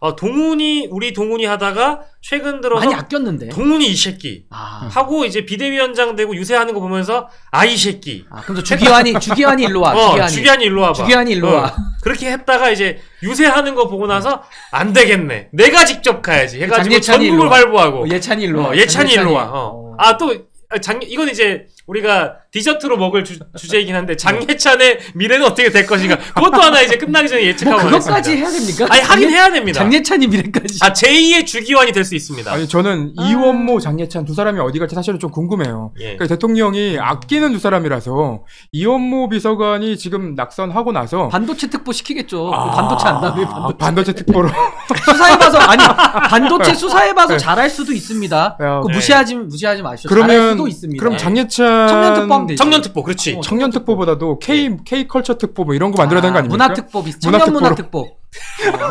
우리 동훈이 하다가 최근 들어서 많이 아꼈는데. 동훈이 이 새끼 하고 이제 비대위원장 되고 유세하는 거 보면서 이 새끼. 그럼 주기환이 일로 와. 주기환이 일로 와봐. 주기환이 일로 와. 그렇게 했다가 이제 유세하는 거 보고 나서 안 되겠네. 내가 직접 가야지. 해가지고 전국을 발부하고. 예찬이 일로 와. 예찬이 일로 와. 이건 이제 우리가 디저트로 먹을 주제이긴 한데 장예찬의 미래는 어떻게 될 것인가. 그것도 하나 이제 끝나기 전에 예측하고 그것까지 해야 됩니까? 아니 하긴 해야 됩니다. 장예찬이 미래까지. 제2의 주기환이 될 수 있습니다. 아니 저는 이원모, 장예찬 두 사람이 어디 갈지 사실은 좀 궁금해요. 그러니까 대통령이 아끼는 두 사람이라서 이원모 비서관이 지금 낙선하고 나서 반도체 특보 시키겠죠. 반도체 안다며. 반도체 특보로 수사해봐서 반도체 수사해봐서 잘할 수도 있습니다. 무시하지 마시죠. 잘할 수도 있습니다. 그럼 장예찬 청년특보 하면 되죠. 청년특보 그렇지. 청년특보보다도 K컬처 특보 뭐 이런 거 만들어야 되는 거 아닙니까? 문화특보 청년문화특보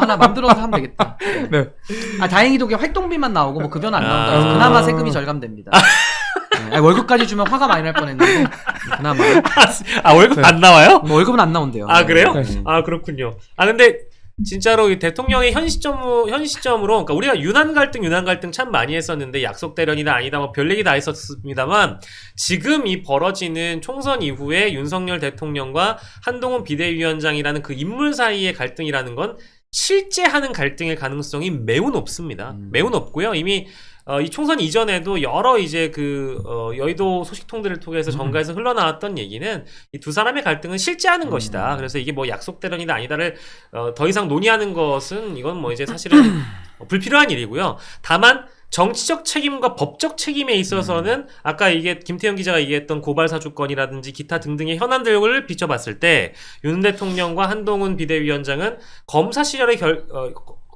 하나 만들어서 하면 되겠다. 네. 다행히도 그게 활동비만 나오고 뭐 급여는 안 나온다 해서 그나마 세금이 절감됩니다. 월급까지 주면 화가 많이 날 뻔했는데 그나마. 월급 안 나와요? 뭐 월급은 안 나온대요. 그래요? 그렇군요. 근데 진짜로 이 대통령의 현 시점으로, 그러니까 우리가 윤한 갈등 참 많이 했었는데 약속 대련이다 아니다 뭐 별 얘기 다 했었습니다만, 지금 이 벌어지는 총선 이후에 윤석열 대통령과 한동훈 비대위원장이라는 그 인물 사이의 갈등이라는 건 실제 하는 갈등의 가능성이 매우 높습니다. 매우 높고요. 이미 이 총선 이전에도 여러 이제 여의도 소식통들을 통해서 정가에서 흘러나왔던 얘기는 이 두 사람의 갈등은 실제하는 것이다. 그래서 이게 뭐 약속 대련이다 아니다를 더 이상 논의하는 것은 이건 뭐 이제 사실은 불필요한 일이고요. 다만 정치적 책임과 법적 책임에 있어서는 아까 이게 김태형 기자가 얘기했던 고발 사주권이라든지 기타 등등의 현안들을 비춰봤을 때 윤 대통령과 한동훈 비대위원장은 검사 시절에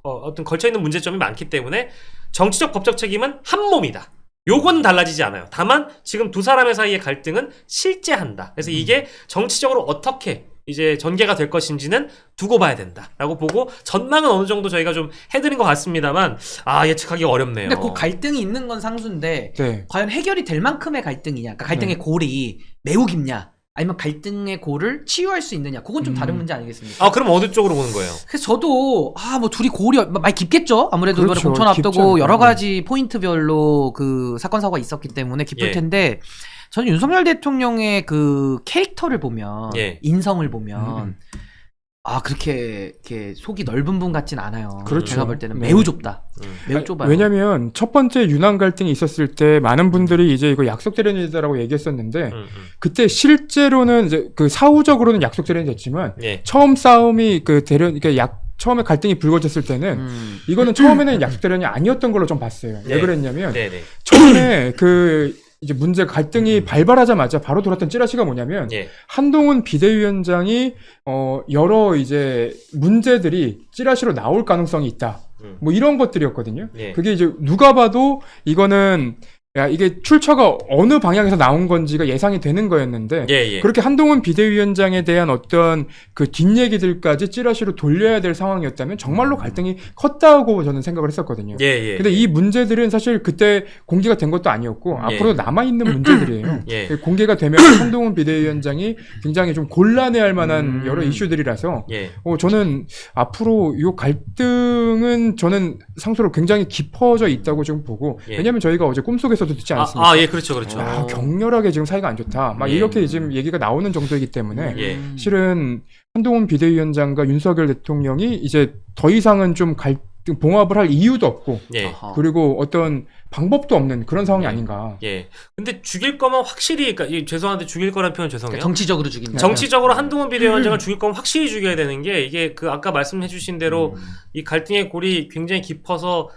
어떤 걸쳐있는 문제점이 많기 때문에 정치적 법적 책임은 한 몸이다. 요건 달라지지 않아요. 다만 지금 두 사람의 사이의 갈등은 실제한다. 그래서 이게 정치적으로 어떻게 이제 전개가 될 것인지는 두고 봐야 된다라고 보고, 전망은 어느 정도 저희가 좀 해드린 것 같습니다만 예측하기가 어렵네요. 근데 그 갈등이 있는 건 상수인데 과연 해결이 될 만큼의 갈등이냐, 그러니까 갈등의 골이 매우 깊냐, 아니면 갈등의 골을 치유할 수 있느냐, 그건 좀 다른 문제 아니겠습니까? 그럼 어느 쪽으로 보는 거예요? 그래서 저도 뭐 둘이 골이 많이 깊겠죠. 아무래도 이번에 공천 앞두고 여러 가지 포인트별로 그 사건 사고가 있었기 때문에 깊을 텐데, 저는 윤석열 대통령의 그 캐릭터를 보면, 인성을 보면 그렇게 속이 넓은 분 같진 않아요. 제가 볼 때는 매우 좁다. 매우 좁아요. 왜냐면 첫 번째 윤한 갈등이 있었을 때 많은 분들이 이제 이거 약속 대련이다라고 얘기했었는데, 그때 실제로는 이제 그 사후적으로는 약속 대련이 됐지만 처음 싸움이 처음에 갈등이 불거졌을 때는 이거는 처음에는 약속 대련이 아니었던 걸로 좀 봤어요. 왜 그랬냐면 처음에 이제 갈등이 발발하자마자 바로 돌았던 찌라시가 뭐냐면, 한동훈 비대위원장이 여러 이제 문제들이 찌라시로 나올 가능성이 있다. 뭐 이런 것들이었거든요. 그게 이제 누가 봐도 이거는 이게 출처가 어느 방향에서 나온 건지가 예상이 되는 거였는데, 그렇게 한동훈 비대위원장에 대한 어떤 그 뒷얘기들까지 찌라시로 돌려야 될 상황이었다면 정말로 갈등이 컸다고 저는 생각을 했었거든요. 근데 이 문제들은 사실 그때 공개가 된 것도 아니었고 앞으로 남아있는 문제들이에요. 공개가 되면 한동훈 비대위원장이 굉장히 좀 곤란해할 만한 여러 이슈들이라서 저는 앞으로 이 갈등은 저는 상수로 굉장히 깊어져 있다고 지금 보고, 왜냐면 저희가 어제 꿈속에서 듣지 않습니까? 그렇죠. 격렬하게 지금 사이가 안 좋다. 이렇게 지금 얘기가 나오는 정도이기 때문에 실은 한동훈 비대위원장과 윤석열 대통령이 이제 더 이상은 좀 갈등 봉합을 할 이유도 없고, 그리고 어떤 방법도 없는 그런 상황이 아닌가. 근데 죽일 거면 확실히, 그러니까 죄송한데 죽일 거란 표현 죄송해요. 정치적으로 죽인다. 정치적으로 한동훈 비대위원장을 죽일 거면 확실히 죽여야 되는 게, 이게 아까 말씀해주신 대로 이 갈등의 골이 굉장히 깊어서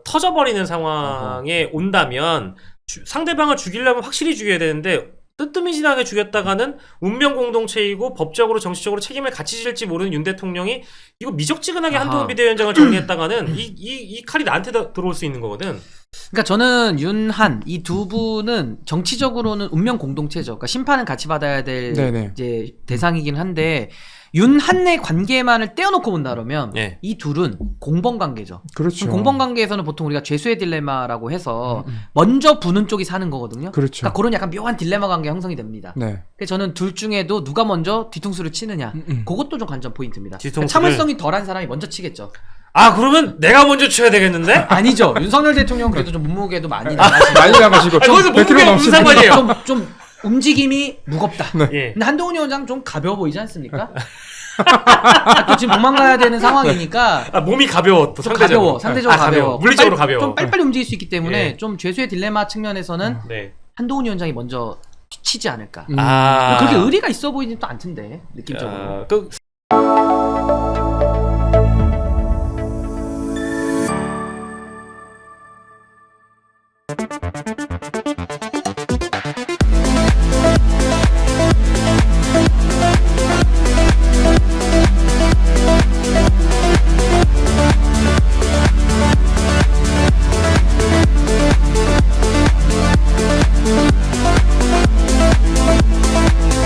터져버리는 상황에 온다면 상대방을 죽이려면 확실히 죽여야 되는데, 뜨뜨미진하게 죽였다가는 운명 공동체이고 법적으로 정치적으로 책임을 같이 질지 모르는 윤 대통령이 이거 미적지근하게 한동훈 비대위원장을 정리했다가는 이 칼이 나한테 들어올 수 있는 거거든. 그러니까 저는 윤한 이 두 분은 정치적으로는 운명 공동체죠. 그러니까 심판은 같이 받아야 될 이제 대상이긴 한데, 윤한의 관계만을 떼어놓고 본다 그러면 이 둘은 공범 관계죠. 그렇죠. 공범 관계에서는 보통 우리가 죄수의 딜레마라고 해서 먼저 부는 쪽이 사는 거거든요. 그러니까 그런 약간 묘한 딜레마 관계 형성이 됩니다. 그래서 저는 둘 중에도 누가 먼저 뒤통수를 치느냐, 그것도 좀 관전 포인트입니다. 그러니까 참을성이 덜한 사람이 먼저 치겠죠. 아 그러면 내가 먼저 쳐야 되겠는데? 아니죠. 윤석열 대통령 그래도 좀 몸무게도 많이 나가시고 많이 나가시고 거기서 몸무게가 무슨 상관이에요? 좀 움직임이 무겁다. 네. 예. 근데 한동훈 위원장 좀 가벼워 보이지 않습니까? 또 지금 도망가야 되는 상황이니까 아, 몸이 가벼워 또 좀 상대적으로. 상대적으로 가벼워. 물리적으로 좀 가벼워. 좀 빨리빨리 움직일 수 있기 때문에 예. 좀 죄수의 딜레마 측면에서는 네. 한동훈 위원장이 먼저 치지 않을까. 아 그렇게 의리가 있어 보이진 또 않던데 느낌적으로. 그